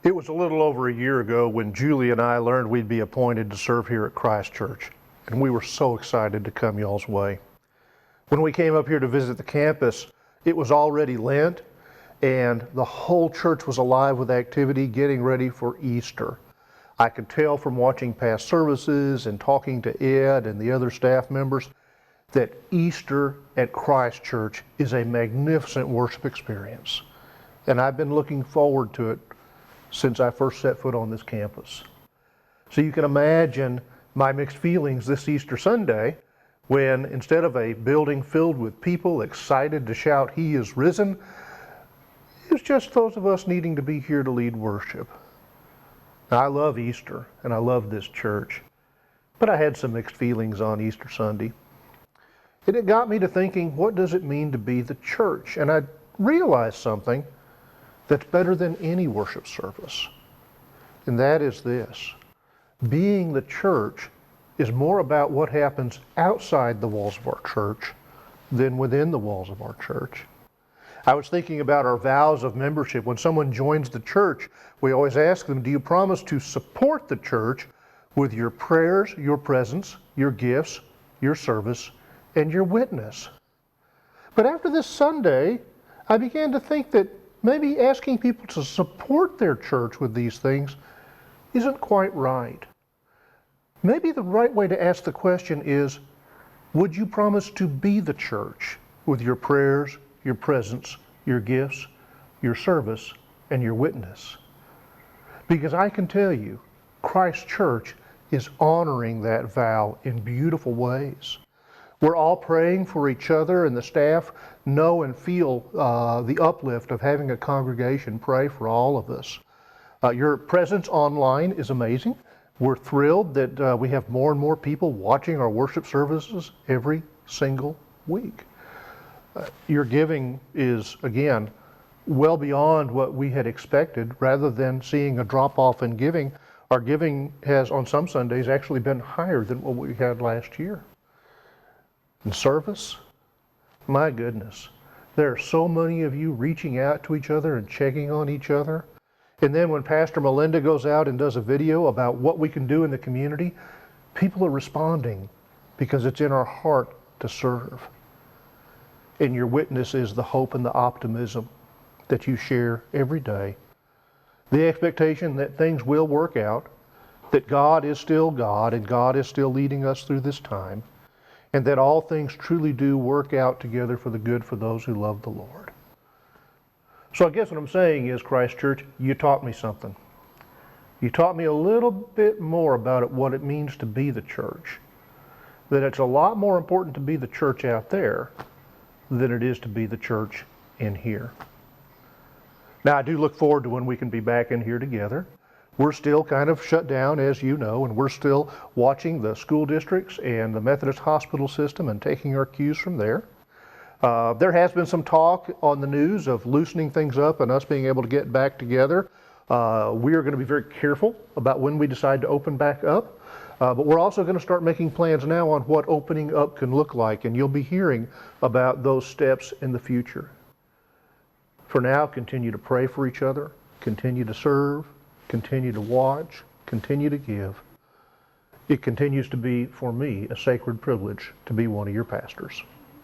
It was a little over a year ago when Julie and I learned we'd be appointed to serve here at Christ Church, and we were so excited to come y'all's way. When we came up here to visit the campus, it was already Lent, and the whole church was alive with activity getting ready for Easter. I could tell from watching past services and talking to Ed and the other staff members that Easter at Christ Church is a magnificent worship experience. And I've been looking forward to it since I first set foot on this campus. So you can imagine my mixed feelings this Easter Sunday when instead of a building filled with people excited to shout, "He is risen," it's just those of us needing to be here to lead worship. Now, I love Easter and I love this church, but I had some mixed feelings on Easter Sunday. And it got me to thinking, what does it mean to be the church? And I realized something that's better than any worship service. And that is this: being the church is more about what happens outside the walls of our church than within the walls of our church. I was thinking about our vows of membership. When someone joins the church, we always ask them, do you promise to support the church with your prayers, your presence, your gifts, your service, and your witness? But after this Sunday, I began to think that maybe asking people to support their church with these things isn't quite right. Maybe the right way to ask the question is, would you promise to be the church with your prayers, your presence, your gifts, your service, and your witness? Because I can tell you, Christ Church is honoring that vow in beautiful ways. We're all praying for each other, and the staff know and feel the uplift of having a congregation pray for all of us. Your presence online is amazing. We're thrilled that we have more and more people watching our worship services every single week. Your giving is, again, well beyond what we had expected. Rather than seeing a drop-off in giving, our giving has, on some Sundays, actually been higher than what we had last year. In service, my goodness, there are so many of you reaching out to each other and checking on each other. And then when Pastor Melinda goes out and does a video about what we can do in the community, people are responding because it's in our heart to serve. And your witness is the hope and the optimism that you share every day. The expectation that things will work out, that God is still God and God is still leading us through this time, and that all things truly do work out together for the good for those who love the Lord. So I guess what I'm saying is, Christ Church, you taught me something. You taught me a little bit more about what it means to be the church. That it's a lot more important to be the church out there than it is to be the church in here. Now, I do look forward to when we can be back in here together. We're still kind of shut down, as you know, and we're still watching the school districts and the Methodist hospital system and taking our cues from there. There has been some talk on the news of loosening things up and us being able to get back together. We are going to be very careful about when we decide to open back up, but we're also going to start making plans now on what opening up can look like, and you'll be hearing about those steps in the future. For now, continue to pray for each other, continue to serve, continue to watch, continue to give. It continues to be, for me, a sacred privilege to be one of your pastors.